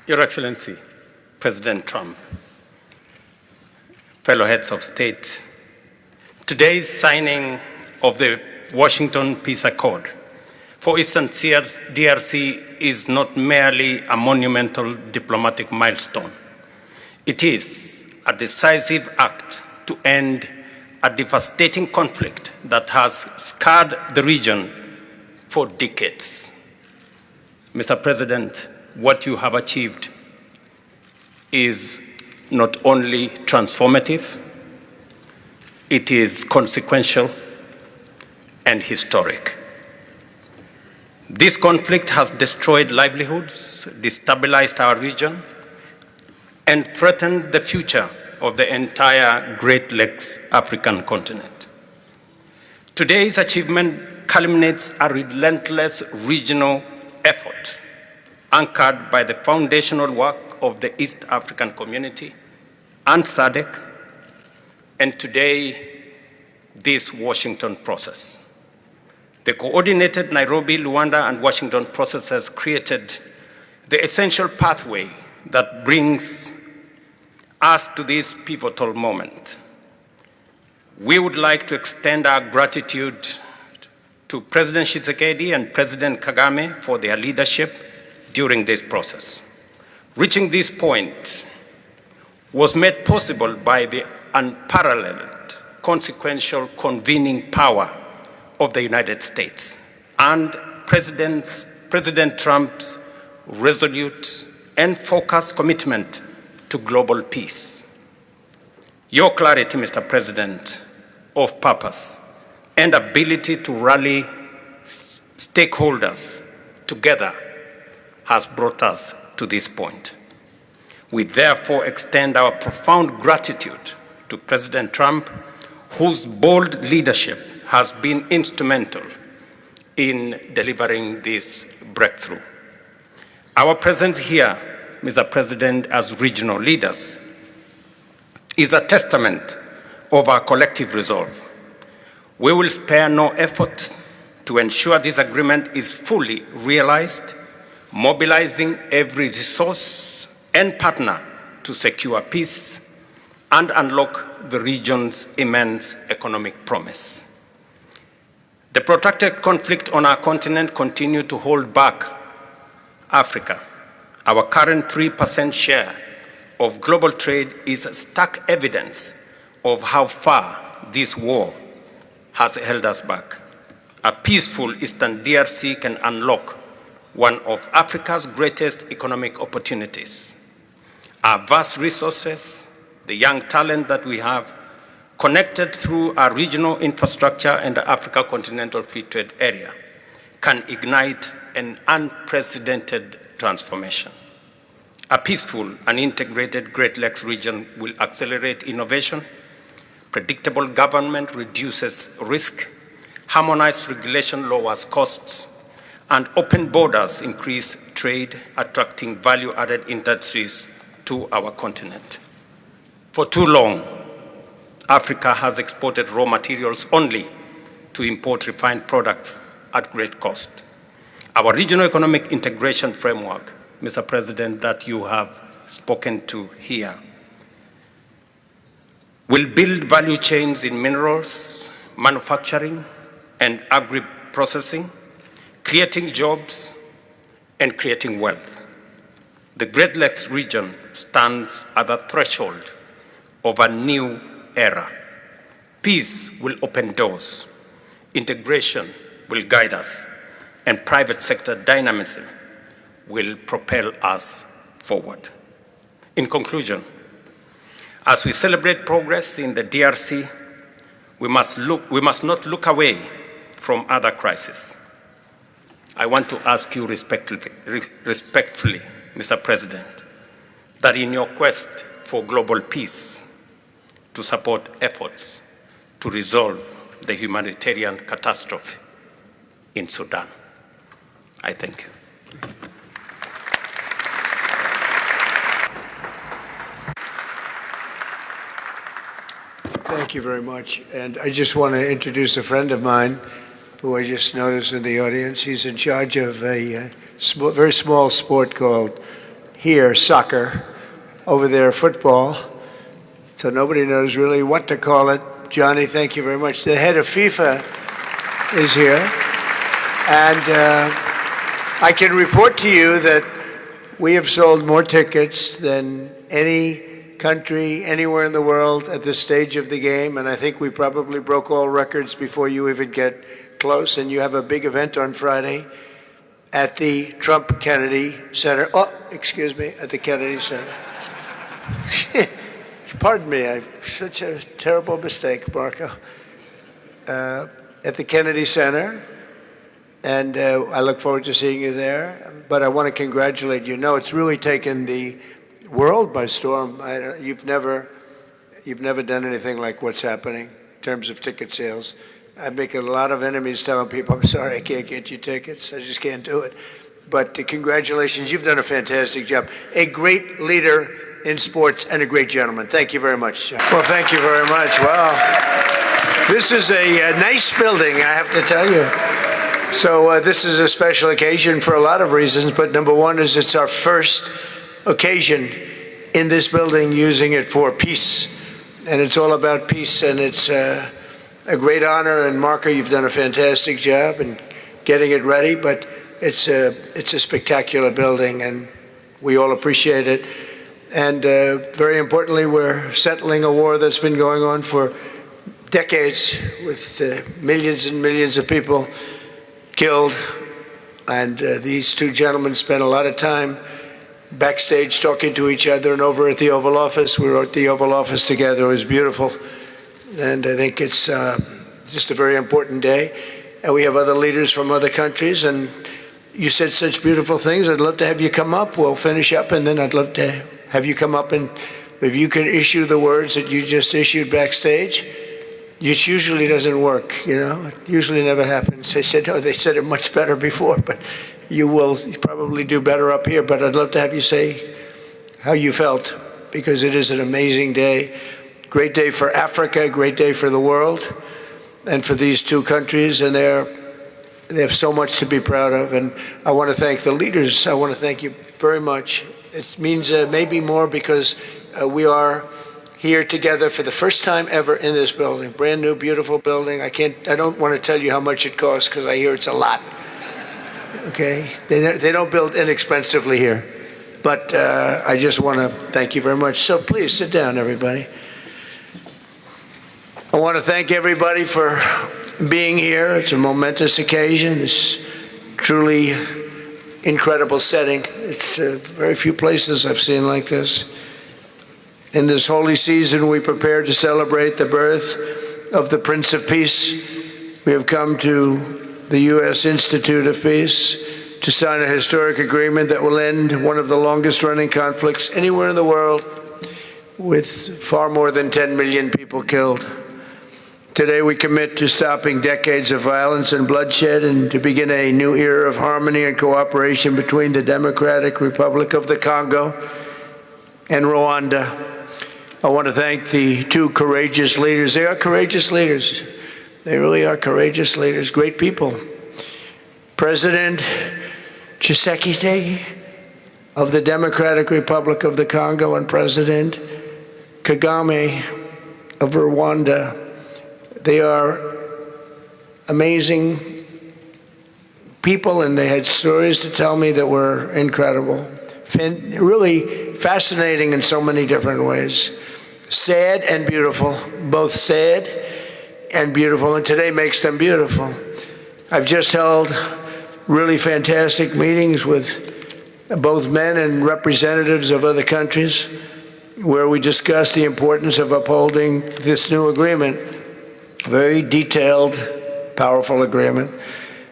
Your Excellency, President Trump, fellow heads of state, today's signing of the Washington Peace Accord for Eastern DRC is not merely a monumental diplomatic milestone. It is a decisive act to end a devastating conflict that has scarred the region for decades. Mr. President, what you have achieved is not only transformative, it is consequential and historic. This conflict has destroyed livelihoods, destabilized our region, and threatened the future of the entire Great Lakes African continent. Today's achievement culminates a relentless regional effort anchored by the foundational work of the East African Community and SADC, and today, this Washington process. The coordinated Nairobi, Rwanda, and Washington processes created the essential pathway that brings us to this pivotal moment. We would like to extend our gratitude to President Tshisekedi and President Kagame for their leadership during this process. Reaching this point was made possible by the unparalleled consequential convening power of the United States and President Trump's resolute and focused commitment to global peace. Your clarity, Mr. President, of purpose and ability to rally stakeholders together has brought us to this point. We therefore extend our profound gratitude to President Trump, whose bold leadership has been instrumental in delivering this breakthrough. Our presence here, Mr. President, as regional leaders, is a testament of our collective resolve. We will spare no effort to ensure this agreement is fully realized, mobilizing every resource and partner to secure peace and unlock the region's immense economic promise. The protracted conflict on our continent continues to hold back Africa. Our current 3% share of global trade is stark evidence of how far this war has held us back. A peaceful Eastern DRC can unlock one of Africa's greatest economic opportunities. Our vast resources, the young talent that we have, connected through our regional infrastructure and the Africa Continental Free Trade Area, can ignite an unprecedented transformation. A peaceful and integrated Great Lakes region will accelerate innovation, predictable government reduces risk, harmonized regulation lowers costs, and open borders increase trade, attracting value-added industries to our continent. For too long, Africa has exported raw materials only to import refined products at great cost. Our regional economic integration framework, Mr. President, that you have spoken to here, will build value chains in minerals, manufacturing, and agri-processing, creating jobs and creating wealth. The Great Lakes region stands at the threshold of a new era. Peace will open doors, integration will guide us, and private sector dynamism will propel us forward. In conclusion, as we celebrate progress in the DRC, we must not look away from other crises. I want to ask you respectfully, Mr. President, that in your quest for global peace, to support efforts to resolve the humanitarian catastrophe in Sudan. I thank you. Thank you very much. And I just want to introduce a friend of mine who I just noticed in the audience. He's in charge of a very small sport called here soccer, over there football. So nobody knows really what to call it. Johnny, thank you very much. The head of FIFA is here. And I can report to you that we have sold more tickets than any country anywhere in the world at this stage of the game. And I think we probably broke all records before you even get close. And you have a big event on Friday at the Trump Kennedy Center. Oh, excuse me, at the Kennedy Center. Pardon me, such a terrible mistake, Marco. At the Kennedy Center, and I look forward to seeing you there. But I want to congratulate you. No, it's really taken the world by storm. You've never done anything like what's happening in terms of ticket sales. I'm making a lot of enemies telling people, I'm sorry, I can't get you tickets. I just can't do it. But congratulations, you've done a fantastic job. A great leader in sports and a great gentleman. Thank you very much, John. Well, thank you very much. Wow. This is a nice building, I have to tell you. So this is a special occasion for a lot of reasons, but number one is it's our first occasion in this building using it for peace. And it's all about peace, and it's a great honor. And Marco, you've done a fantastic job in getting it ready, but it's a spectacular building, and we all appreciate it. And very importantly, we're settling a war that's been going on for decades with millions and millions of people killed. And these two gentlemen spent a lot of time backstage talking to each other, and over at the Oval Office. We were at the Oval Office together. It was beautiful. And I think it's just a very important day. And we have other leaders from other countries. And you said such beautiful things. I'd love to have you come up. We'll finish up, and then I'd love to have you come up, and if you could issue the words that you just issued backstage. It usually doesn't work, you know. It usually never happens. They said, oh, they said it much better before, but you will probably do better up here. But I'd love to have you say how you felt, because it is an amazing day. Great day for Africa, great day for the world, and for these two countries, and they have so much to be proud of. And I want to thank the leaders. I want to thank you very much. It means maybe more because we are here together for the first time ever in this building. Brand new, beautiful building. I don't want to tell you how much it costs, because I hear it's a lot. Okay? They don't build inexpensively here. But I just want to thank you very much. So please sit down, everybody. I want to thank everybody for being here. It's a momentous occasion. It's truly incredible setting. It's very few places I've seen like this. In this holy season, we prepare to celebrate the birth of the Prince of Peace. We have come to the U.S. Institute of Peace to sign a historic agreement that will end one of the longest-running conflicts anywhere in the world, with far more than 10 million people killed. Today, we commit to stopping decades of violence and bloodshed and to begin a new era of harmony and cooperation between the Democratic Republic of the Congo and Rwanda. I want to thank the two courageous leaders. They are courageous leaders. They really are courageous leaders, great people. President Tshisekedi of the Democratic Republic of the Congo and President Kagame of Rwanda. They are amazing people, and they had stories to tell me that were incredible. Really fascinating in so many different ways. Sad and beautiful, both sad and beautiful, and today makes them beautiful. I've just held really fantastic meetings with both men and representatives of other countries where we discussed the importance of upholding this new agreement. Very detailed, powerful agreement.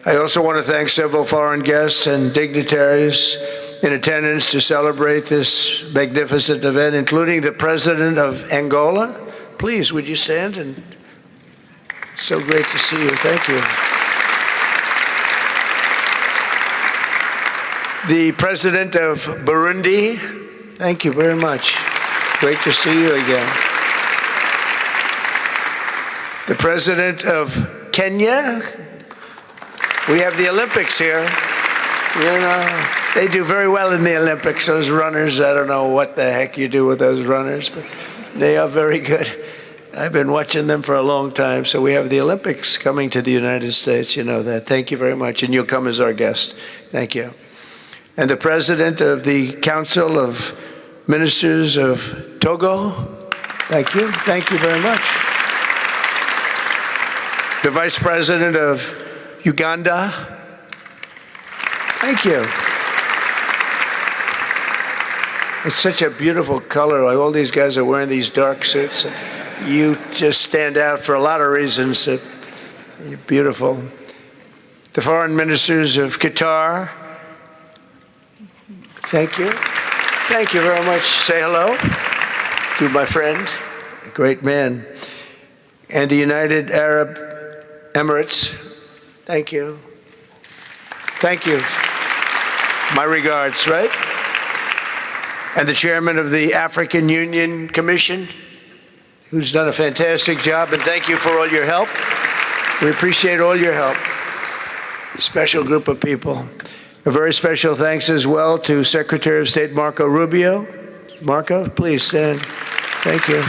I also want to thank several foreign guests and dignitaries in attendance to celebrate this magnificent event, including the President of Angola. Please, would you stand? And so great to see you. Thank you. The President of Burundi. Thank you very much. Great to see you again. The President of Kenya. We have the Olympics here. You know, they do very well in the Olympics, those runners. I don't know what the heck you do with those runners, but they are very good. I've been watching them for a long time. So we have the Olympics coming to the United States. You know that. Thank you very much. And you'll come as our guest. Thank you. And the president of the Council of Ministers of Togo. Thank you. Thank you very much. The vice president of Uganda. Thank you. It's such a beautiful color. Like all these guys are wearing these dark suits. You just stand out for a lot of reasons. You're beautiful. The foreign ministers of Qatar. Thank you. Thank you very much. Say hello to my friend, a great man. And the United Arab Emirates. Thank you. Thank you. My regards, right? And the chairman of the African Union Commission, who's done a fantastic job, and thank you for all your help. We appreciate all your help. Special group of people. A very special thanks as well to Secretary of State Marco Rubio. Marco, please stand. Thank you.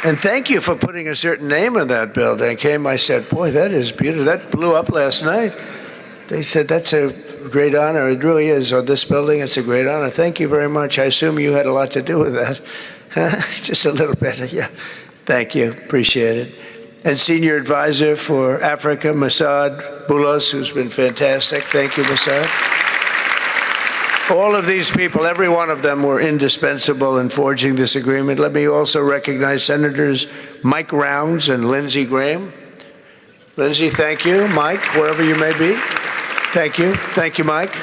And thank you for putting a certain name on that building. I said, boy, that is beautiful. That blew up last night. They said, that's a great honor. It really is. On this building, it's a great honor. Thank you very much. I assume you had a lot to do with that. Just a little bit, yeah. Thank you. Appreciate it. And Senior Advisor for Africa, Masad Boulos, who's been fantastic. Thank you, Masad. All of these people, every one of them were indispensable in forging this agreement. Let me also recognize Senators Mike Rounds and Lindsey Graham. Lindsey, thank you. Mike, wherever you may be. Thank you. Thank you, Mike.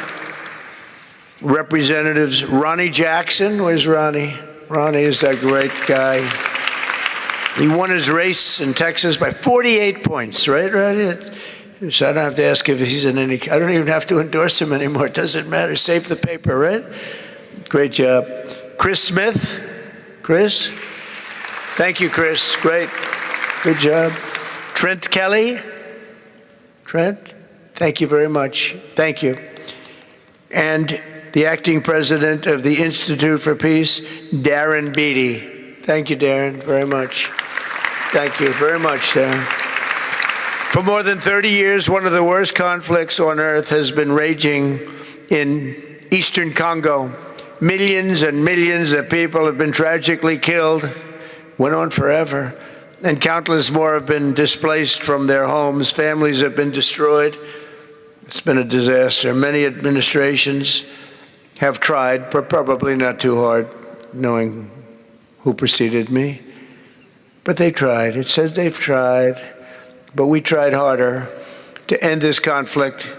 Representatives Ronnie Jackson. Where's Ronnie? Ronnie is that great guy. He won his race in Texas by 48 points, right, Ronnie? So I don't have to ask if he's in any, I don't even have to endorse him anymore. It doesn't matter. Save the paper, right? Great job. Chris Smith. Chris? Thank you, Chris. Great. Good job. Trent Kelly. Trent? Thank you very much. Thank you. And the acting president of the Institute for Peace, Darren Beatty. Thank you, Darren, very much. Thank you very much, Darren. For more than 30 years, one of the worst conflicts on earth has been raging in eastern Congo. Millions and millions of people have been tragically killed, went on forever, and countless more have been displaced from their homes. Families have been destroyed. It's been a disaster. Many administrations have tried, but probably not too hard, knowing who preceded me. But they tried. It says they've tried. But we tried harder to end this conflict.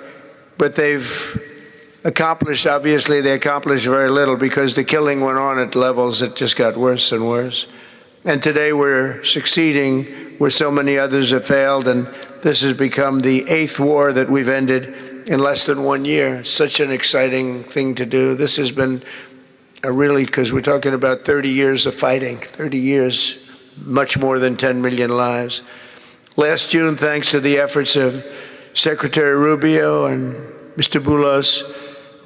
But they've accomplished, obviously, they accomplished very little because the killing went on at levels that just got worse and worse. And today we're succeeding where so many others have failed. And this has become the 8th war that we've ended in less than 1 year. Such an exciting thing to do. This has been a really, because we're talking about 30 years of fighting, 30 years, much more than 10 million lives. Last June, thanks to the efforts of Secretary Rubio and Mr. Boulos,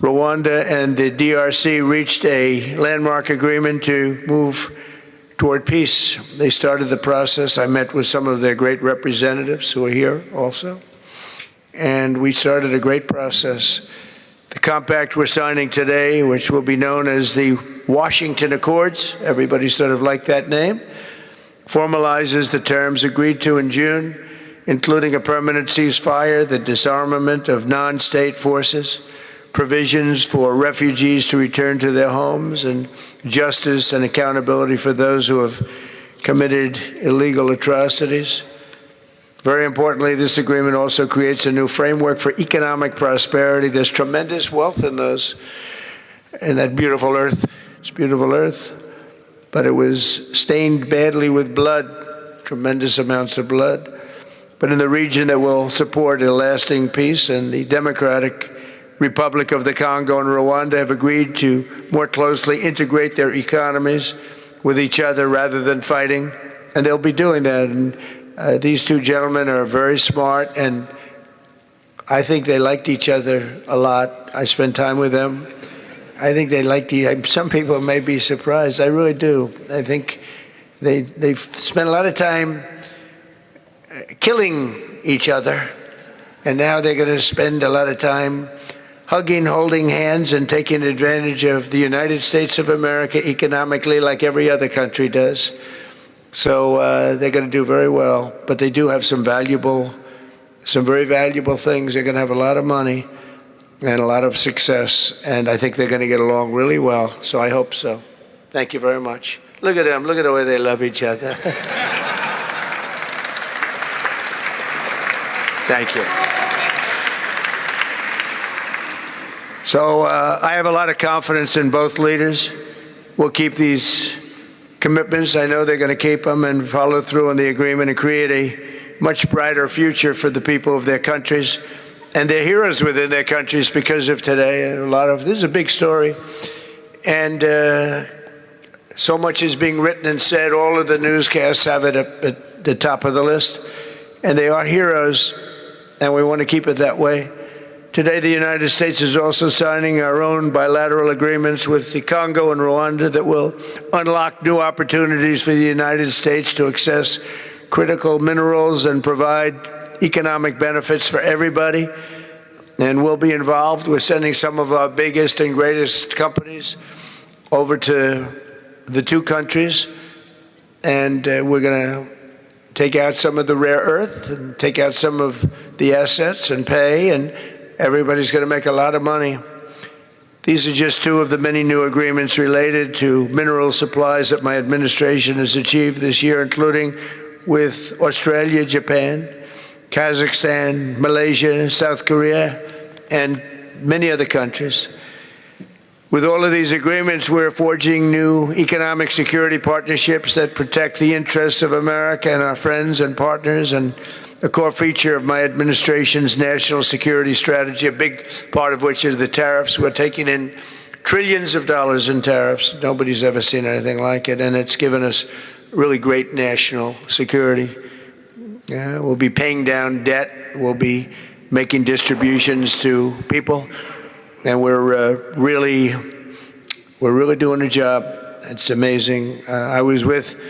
Rwanda and the DRC reached a landmark agreement to move toward peace. They started the process. I met with some of their great representatives who are here also. And we started a great process. The compact we're signing today, which will be known as the Washington Accords, everybody sort of liked that name, formalizes the terms agreed to in June, including a permanent ceasefire, the disarmament of non-state forces, provisions for refugees to return to their homes, and justice and accountability for those who have committed illegal atrocities. Very importantly, this agreement also creates a new framework for economic prosperity. There's tremendous wealth in that beautiful earth. It's beautiful earth. But it was stained badly with blood, tremendous amounts of blood. But in the region that will support a lasting peace, and the Democratic Republic of the Congo and Rwanda have agreed to more closely integrate their economies with each other rather than fighting, and they'll be doing that. And these two gentlemen are very smart and I think they liked each other a lot. I spent time with them. I think they liked some people may be surprised. I really do. I think they've spent a lot of time killing each other, and now they're going to spend a lot of time hugging, holding hands, and taking advantage of the United States of America economically like every other country does. So they're going to do very well, but they do have some very valuable things. They're going to have a lot of money and a lot of success, and I think they're going to get along really well, so I hope so. Thank you very much. Look at them. Look at the way they love each other. Thank you. So I have a lot of confidence in both leaders. We'll keep these commitments. I know they're going to keep them and follow through on the agreement and create a much brighter future for the people of their countries. And they're heroes within their countries because of today. And this is a big story. And so much is being written and said. All of the newscasts have it up at the top of the list. And they are heroes, and we want to keep it that way. Today, the United States is also signing our own bilateral agreements with the Congo and Rwanda that will unlock new opportunities for the United States to access critical minerals and provide economic benefits for everybody. And we'll be involved. We're sending some of our biggest and greatest companies over to the two countries, and we're going to take out some of the rare earth and take out some of the assets and pay, and everybody's going to make a lot of money. These are just two of the many new agreements related to mineral supplies that my administration has achieved this year, including with Australia, Japan, Kazakhstan, Malaysia, South Korea, and many other countries. With all of these agreements, we're forging new economic security partnerships that protect the interests of America and our friends and partners, and a core feature of my administration's national security strategy, a big part of which is the tariffs. We're taking in trillions of dollars in tariffs. Nobody's ever seen anything like it, and it's given us really great national security. We'll be paying down debt. We'll be making distributions to people, and we're really doing a job. It's amazing. I was with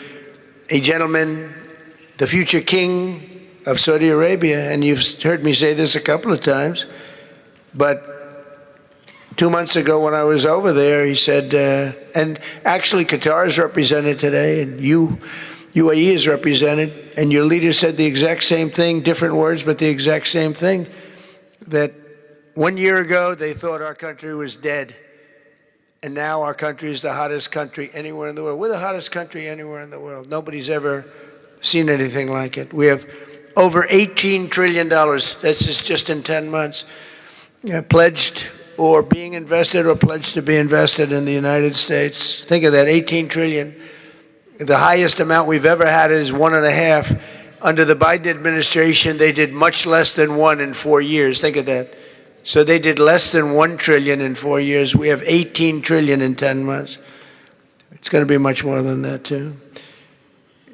a gentleman, the future king of Saudi Arabia, and you've heard me say this a couple of times, but 2 months ago when I was over there, he said, and actually Qatar is represented today, and UAE is represented, and your leader said the exact same thing, different words, but the exact same thing, that 1 year ago they thought our country was dead, and now our country is the hottest country anywhere in the world. We're the hottest country anywhere in the world. Nobody's ever seen anything like it. We have over $18 trillion, that's just in 10 months, pledged or being invested or pledged to be invested in the United States. Think of that, 18 trillion. The highest amount we've ever had is 1.5. Under the Biden administration, they did much less than 1 in 4 years. Think of that. So they did less than 1 trillion in 4 years. We have 18 trillion in 10 months. It's going to be much more than that, too.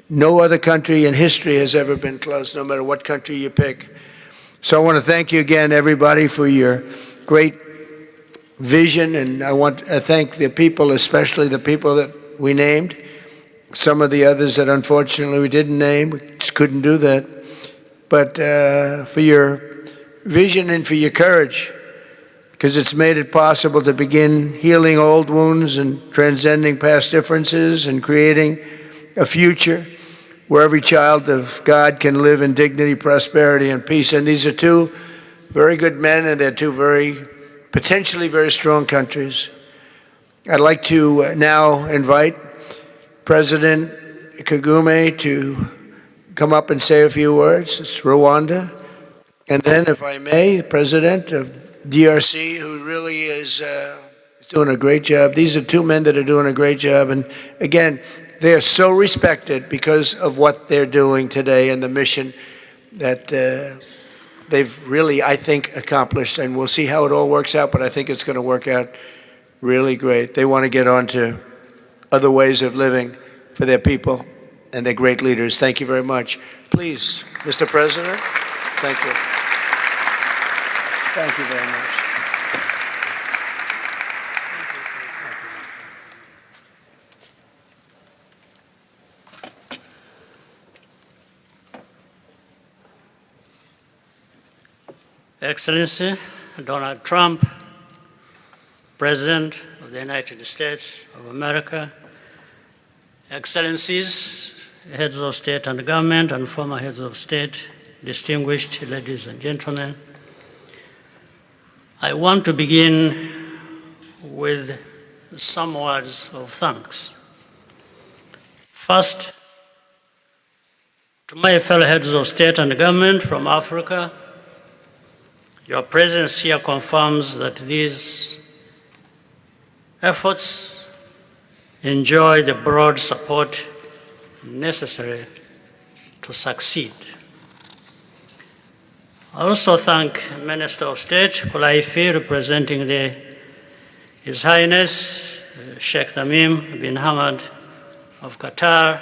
No other country in history has ever been close, no matter what country you pick. So I want to thank you again, everybody, for your great vision, and I want to thank the people, especially the people that we named. Some of the others that unfortunately we didn't name, we just couldn't do that. But for your vision and for your courage, because it's made it possible to begin healing old wounds and transcending past differences and creating a future where every child of God can live in dignity, prosperity, and peace. And these are two very good men, and they're two potentially very strong countries. I'd like to now invite President Kagame to come up and say a few words. It's Rwanda. And then, if I may, President of DRC, who really is doing a great job. These are two men that are doing a great job. And again, they are so respected because of what they're doing today and the mission that they've really, I think, accomplished. And we'll see how it all works out, but I think it's going to work out really great. They want to get on to other ways of living for their people, and they're great leaders. Thank you very much. Please, Mr. President, thank you. Thank you very much. Excellency Donald Trump, President of the United States of America, Excellencies, heads of state and government and former heads of state, distinguished ladies and gentlemen, I want to begin with some words of thanks. First, to my fellow heads of state and government from Africa, your presence here confirms that these efforts enjoy the broad support necessary to succeed. I also thank Minister of State Kulaifi, representing His Highness Sheikh Tamim bin Hamad of Qatar.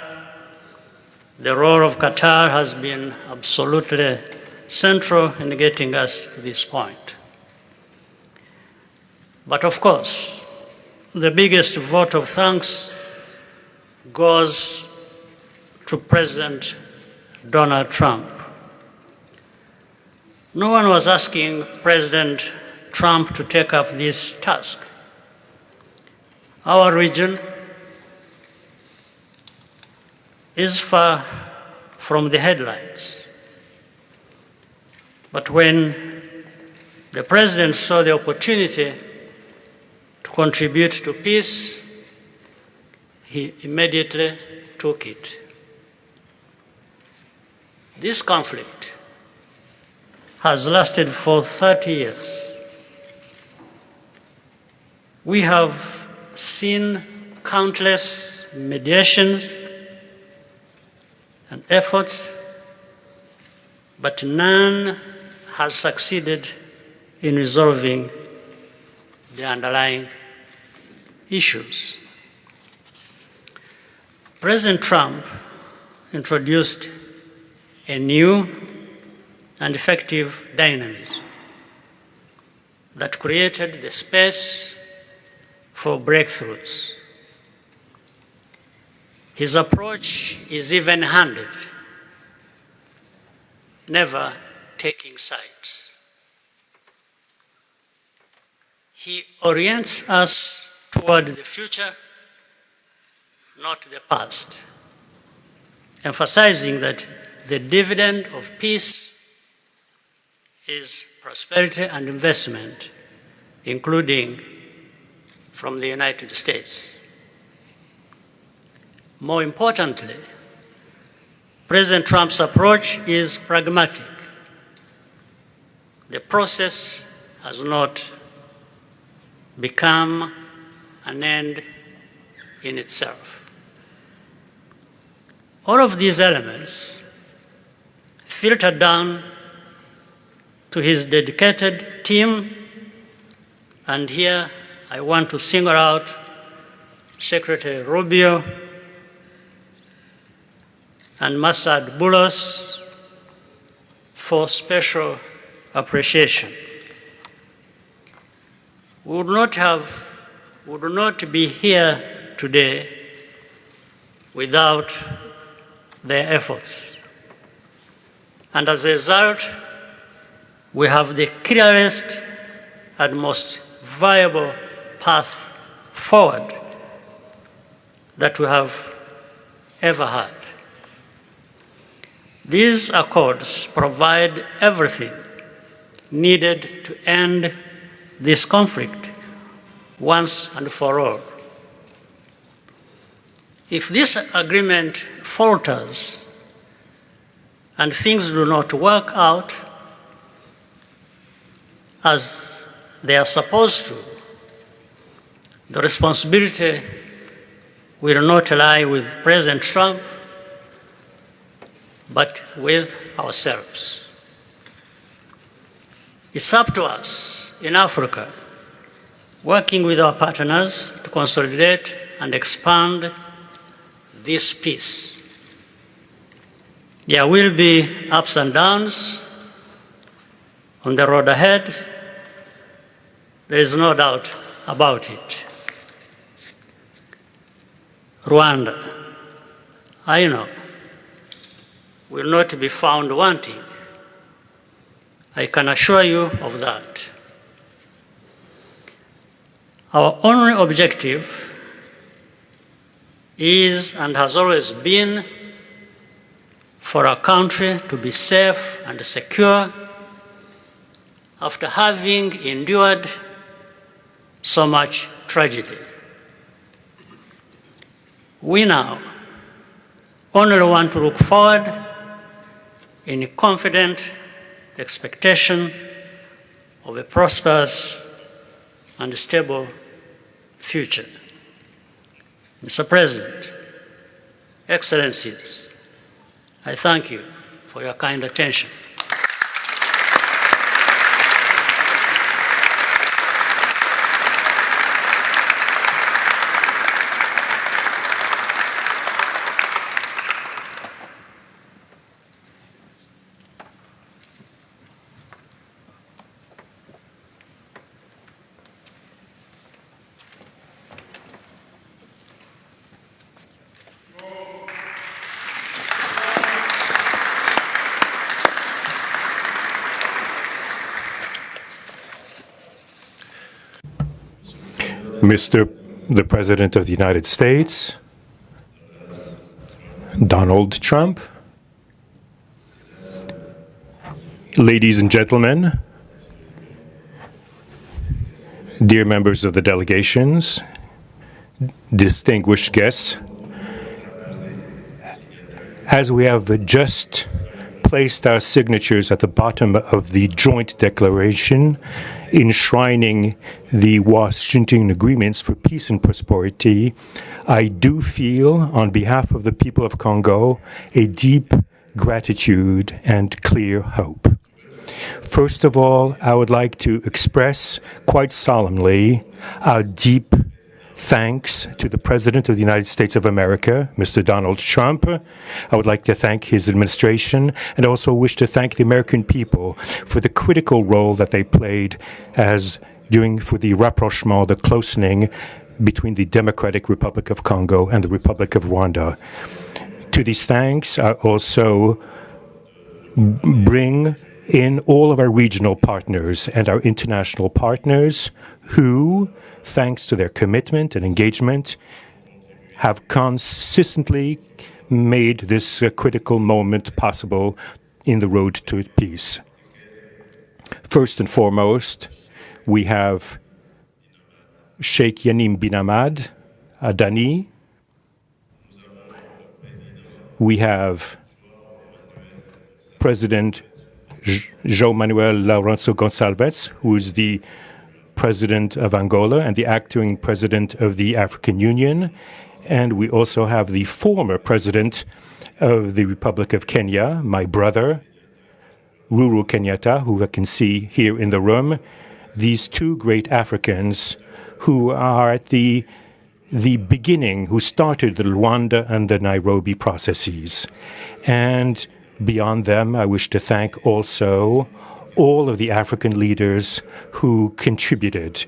The role of Qatar has been absolutely central in getting us to this point. But of course, the biggest vote of thanks goes to President Donald Trump. No one was asking President Trump to take up this task. Our region is far from the headlines. But when the President saw the opportunity to contribute to peace, he immediately took it. This conflict has lasted for 30 years. We have seen countless mediations and efforts, but none has succeeded in resolving the underlying issues. President Trump introduced a new and effective dynamism that created the space for breakthroughs. His approach is even-handed, never taking sides. He orients us toward the future, not the past, emphasizing that the dividend of peace is prosperity and investment, including from the United States. More importantly, President Trump's approach is pragmatic. The process has not become an end in itself. All of these elements filter down to his dedicated team, and here I want to single out Secretary Rubio and Masad Boulos for special appreciation. We would not be here today without their efforts. And as a result, we have the clearest and most viable path forward that we have ever had. These accords provide everything needed to end this conflict once and for all. If this agreement falters and things do not work out as they are supposed to, the responsibility will not lie with President Trump, but with ourselves. It's up to us in Africa, working with our partners to consolidate and expand this peace. There will be ups and downs on the road ahead, There is no doubt about it. Rwanda, I know, will not be found wanting. I can assure you of that. Our only objective is and has always been for our country to be safe and secure after having endured so much tragedy. We now only want to look forward in confident expectation of a prosperous and stable future. Mr. President, Excellencies, I thank you for your kind attention. Mr. the President of the United States, Donald Trump, ladies and gentlemen, dear members of the delegations, distinguished guests, as we have just placed our signatures at the bottom of the joint declaration enshrining the Washington agreements for peace and prosperity, I do feel, on behalf of the people of Congo, a deep gratitude and clear hope. First of all, I would like to express quite solemnly our deep thanks to the President of the United States of America, Mr. Donald Trump. I would like to thank his administration and also wish to thank the American people for the critical role that they played for the rapprochement, the closening between the Democratic Republic of Congo and the Republic of Rwanda. To these thanks, I also bring in all of our regional partners and our international partners who, thanks to their commitment and engagement, have consistently made this critical moment possible in the road to peace. First and foremost, we have Sheikh Yanim bin Ahmad Adani. We have President João Manuel Lourenço Gonçalves, who is the President of Angola and the acting President of the African Union. And we also have the former President of the Republic of Kenya, my brother, Uhuru Kenyatta, who I can see here in the room. These two great Africans who are at the beginning, who started the Rwanda and the Nairobi processes. And beyond them, I wish to thank also all of the African leaders who contributed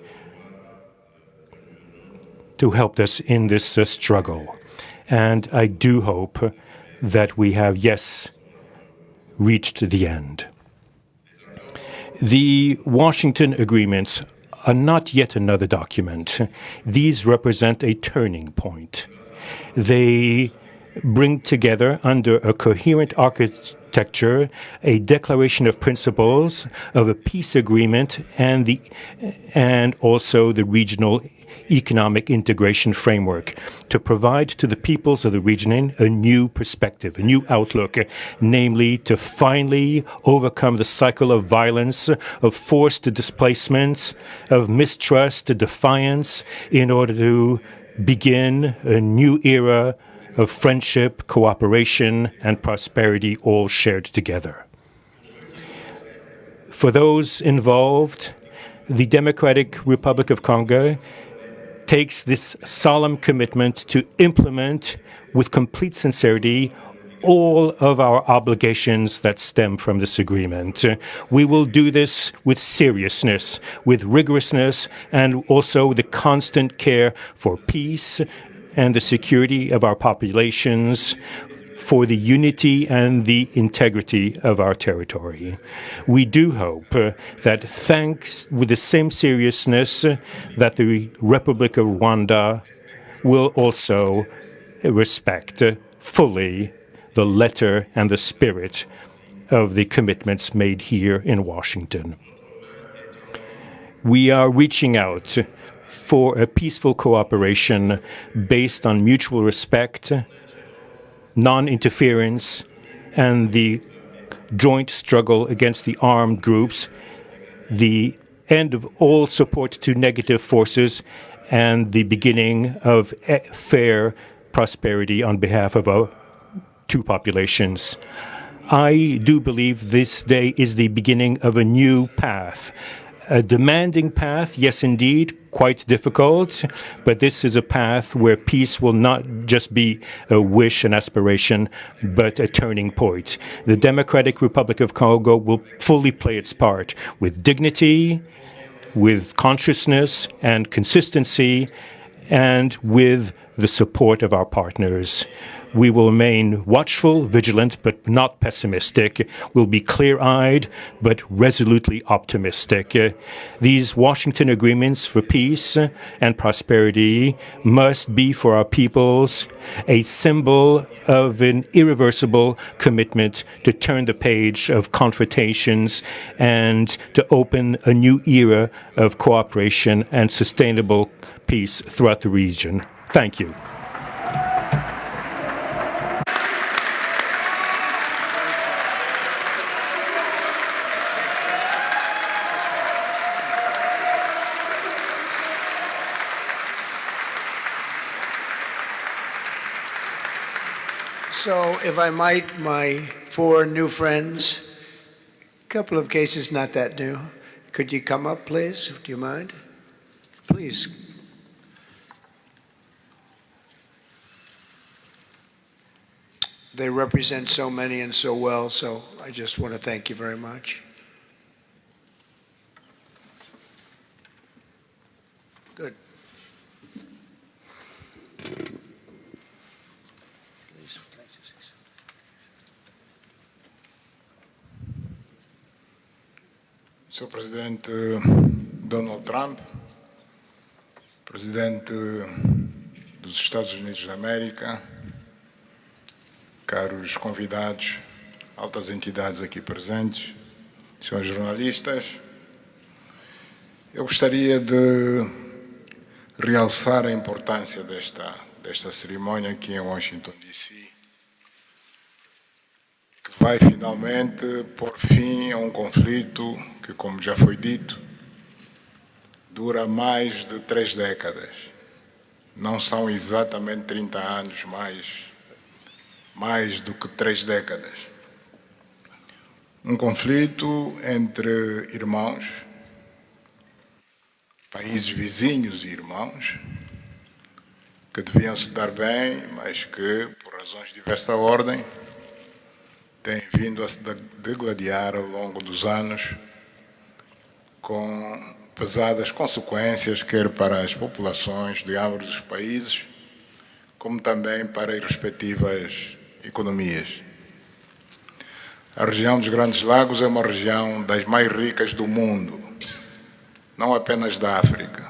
to help us in this struggle. And I do hope that we have, yes, reached the end. The Washington agreements are not yet another document. These represent a turning point. They bring together under a coherent architecture a declaration of principles of a peace agreement and also the regional economic integration framework to provide to the peoples of the region a new perspective, a new outlook, namely to finally overcome the cycle of violence, of forced displacements, of mistrust, defiance, in order to begin a new era of friendship, cooperation, and prosperity all shared together. For those involved, the Democratic Republic of Congo takes this solemn commitment to implement with complete sincerity all of our obligations that stem from this agreement. We will do this with seriousness, with rigorousness, and also the constant care for peace and the security of our populations, for the unity and the integrity of our territory. We do hope that thanks with the same seriousness that the Republic of Rwanda will also respect fully the letter and the spirit of the commitments made here in Washington. We are reaching out for a peaceful cooperation based on mutual respect, non-interference, and the joint struggle against the armed groups, the end of all support to negative forces, and the beginning of fair prosperity on behalf of our two populations. I do believe this day is the beginning of a new path. A demanding path, yes, indeed, quite difficult, but this is a path where peace will not just be a wish, an aspiration, but a turning point. The Democratic Republic of Congo will fully play its part with dignity, with consciousness and consistency, and with the support of our partners. We will remain watchful, vigilant, but not pessimistic. We'll be clear-eyed, but resolutely optimistic. These Washington agreements for peace and prosperity must be for our peoples a symbol of an irreversible commitment to turn the page of confrontations and to open a new era of cooperation and sustainable peace throughout the region. Thank you. So, if I might, my four new friends, a couple of cases not that new. Could you come up, please? Do you mind? Please. They represent so many and so well, so I just want to thank you very much. Good. Sr. Presidente Donald Trump, Presidente dos Estados Unidos da América, caros convidados, altas entidades aqui presentes, senhores jornalistas, eu gostaria de realçar a importância desta cerimônia aqui em Washington, D.C., que vai finalmente pôr fim a um conflito que, como já foi dito, dura mais de 3 décadas. Não são exatamente 30 anos, mas mais do que 3 décadas. Um conflito entre irmãos, países vizinhos e irmãos, que deviam se dar bem, mas que, por razões de diversa ordem, têm vindo a se degladiar ao longo dos anos, com pesadas consequências, quer para as populações de ambos os países, como também para as respectivas economias. A região dos Grandes Lagos é uma região das mais ricas do mundo, não apenas da África.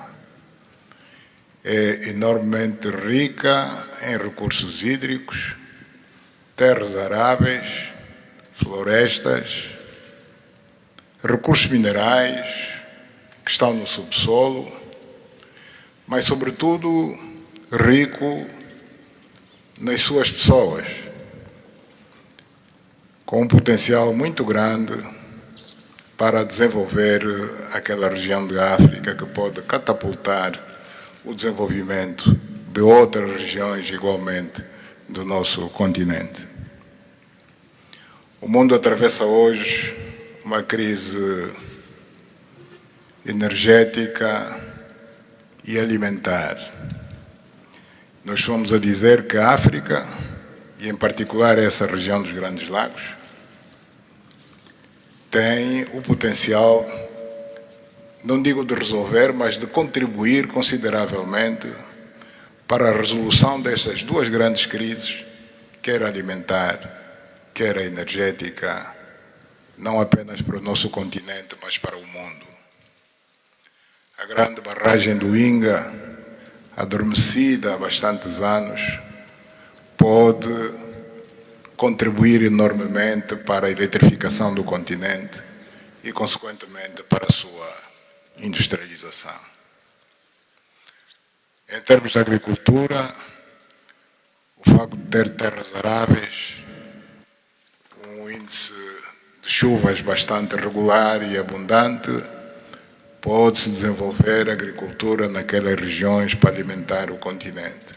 É enormemente rica em recursos hídricos, terras aráveis, florestas, recursos minerais que estão no subsolo, mas, sobretudo, rico nas suas pessoas, com um potencial muito grande para desenvolver aquela região de África que pode catapultar o desenvolvimento de outras regiões igualmente do nosso continente. O mundo atravessa hoje uma crise energética e alimentar. Nós estamos a dizer que a África e em particular essa região dos Grandes Lagos, tem o potencial, não digo de resolver, mas de contribuir consideravelmente para a resolução destas duas grandes crises, quer alimentar, quer energética, não apenas para o nosso continente, mas para o mundo. A grande barragem do Inga, adormecida há bastantes anos, pode contribuir enormemente para a eletrificação do continente e, consequentemente, para a sua industrialização. Em termos de agricultura, o facto de ter terras aráveis, um índice de chuvas bastante regular e abundante, pode-se desenvolver agricultura naquelas regiões para alimentar o continente.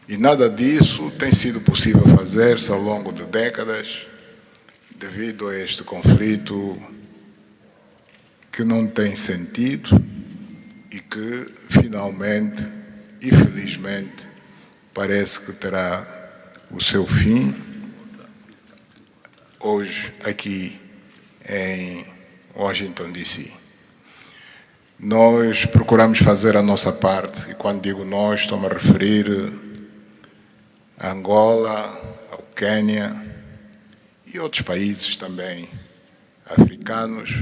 E nada disso tem sido possível fazer-se ao longo de décadas, devido a este conflito que não tem sentido e que, finalmente e felizmente, parece que terá o seu fim hoje aqui em Washington, D.C. Nós procuramos fazer a nossa parte, e quando digo nós, estou-me a referir a Angola, ao Quênia e outros países também africanos.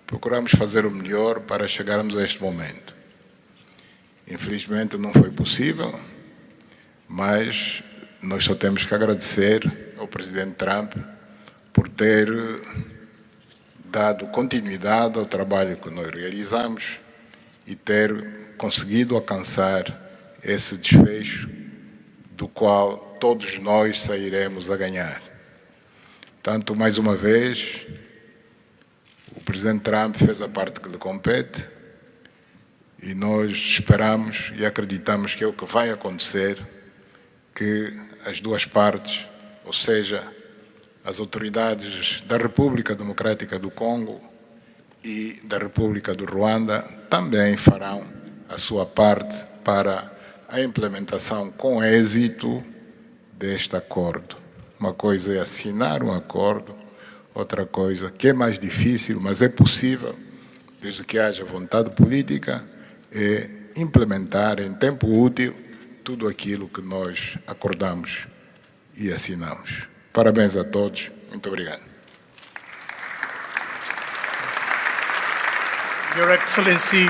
Procuramos fazer o melhor para chegarmos a este momento. Infelizmente não foi possível, mas nós só temos que agradecer ao presidente Trump por ter dado continuidade ao trabalho que nós realizamos e ter conseguido alcançar esse desfecho do qual todos nós sairemos a ganhar. Portanto, mais uma vez, o presidente Trump fez a parte que lhe compete e nós esperamos e acreditamos que é o que vai acontecer, que as duas partes, ou seja, as autoridades da República Democrática do Congo e da República do Ruanda também farão a sua parte para a implementação com êxito deste acordo. Uma coisa é assinar um acordo, outra coisa que é mais difícil, mas é possível, desde que haja vontade política, é implementar em tempo útil tudo aquilo que nós acordamos e assinamos. Parabéns a todos. Muito obrigado. Your Excellency,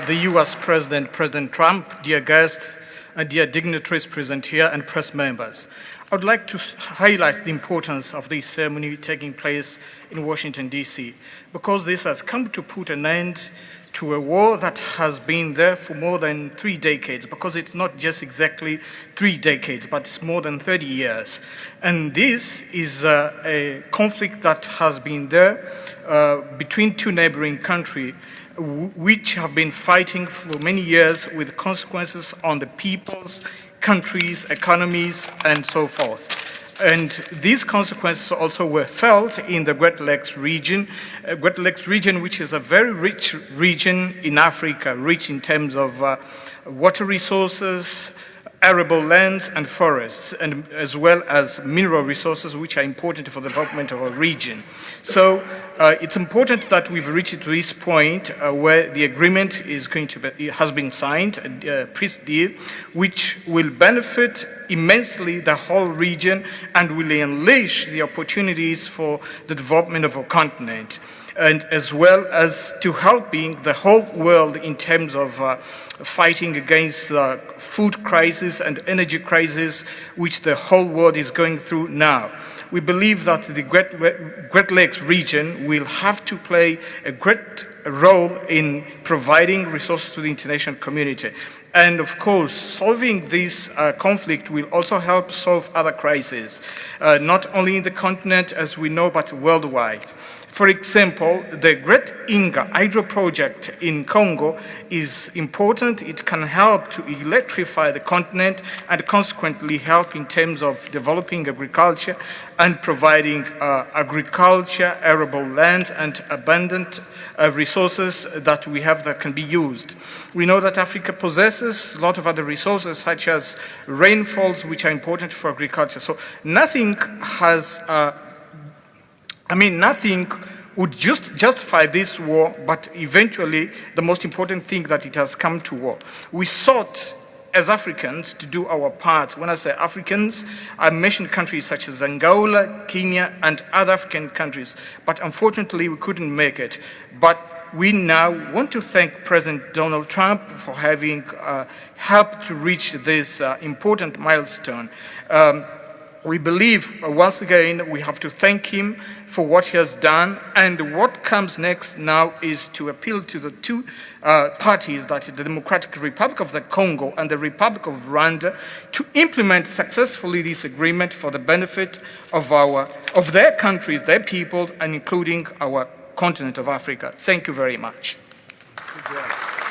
the U.S. President, President Trump, dear guests, and dear dignitaries present here and press members. I would like to highlight the importance of this ceremony taking place in Washington, D.C., because this has come to put an end to a war that has been there for more than 3 decades, because it's not just exactly 3 decades, but it's more than 30 years. And this is a conflict that has been there between two neighboring countries, which have been fighting for many years with consequences on the peoples, countries, economies, and so forth. And these consequences also were felt in the Great Lakes region, which is a very rich region in Africa, rich in terms of water resources, arable lands and forests, and as well as mineral resources, which are important for the development of a region. So it's important that we've reached to this point where the agreement is going to be, has been signed, a peace deal, which will benefit immensely the whole region and will unleash the opportunities for the development of our continent, and as well as to helping the whole world in terms of fighting against the food crisis and energy crisis which the whole world is going through now. We believe that the Great Lakes region will have to play a great role in providing resources to the international community. And of course, solving this conflict will also help solve other crises, not only in the continent as we know, but worldwide. For example, the Great Inga hydro project in Congo is important. It can help to electrify the continent and consequently help in terms of developing agriculture and providing agriculture, arable land, and abundant resources that we have that can be used. We know that Africa possesses a lot of other resources, such as rainfalls, which are important for agriculture. So nothing has, nothing would just justify this war, but eventually the most important thing that it has come to war. We sought as Africans to do our part. When I say Africans, I mentioned countries such as Angola, Kenya, and other African countries, but unfortunately we couldn't make it. But we now want to thank President Donald Trump for having helped to reach this important milestone. We believe, once again, we have to thank him for what he has done, and what comes next now is to appeal to the two parties, that is the Democratic Republic of the Congo and the Republic of Rwanda, to implement successfully this agreement for the benefit of their countries, their people, and including our continent of Africa. Thank you very much. Good job.